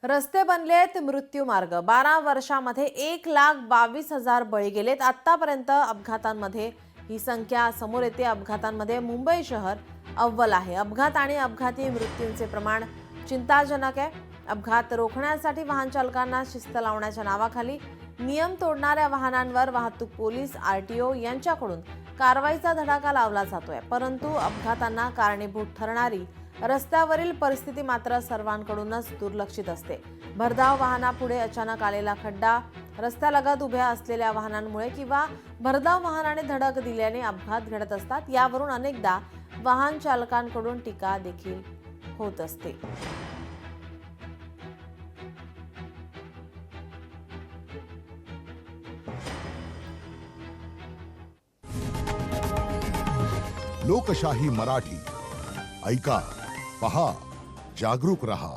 रस्ते बनलेत मृत्यू मार्ग। 12 वर्षामध्ये 1,22,000 बळी गेलेत। आतापर्यंत अपघातांमध्ये ही संख्या समोर येते। अपघातांमध्ये मुंबई शहर अव्वल आहे। अपघात आणि अपघाती मृत्यूंचे प्रमाण चिंताजनक आहे। अपघात रोखण्यासाठी वाहन चालकांना शिस्त लावण्याच्या नावाखाली नियम तोडणाऱ्या वाहनांवर वाहतूक पोलीस आरटीओ यांच्याकडून कारवाईचा धडाका लावला जातोय। परंतु अपघातांना कारणीभूत ठरणारी रस्त्यावरील परिस्थिती मात्र सर्वांकडूनच दुर्लक्षित असते। भरधाव वाहनापुढे अचानक आलेला खड्डा, रस्त्यालगत उभ्या असलेल्या वाहनांमुळे किंवा भरधाव वाहनाने धडक दिल्याने अपघात घडत असतात। यावरून अनेकदा वाहन चालकांकडून टीका देखील होत असते। लोकशाही मराठी ऐका, पहा, जागरूक रहा।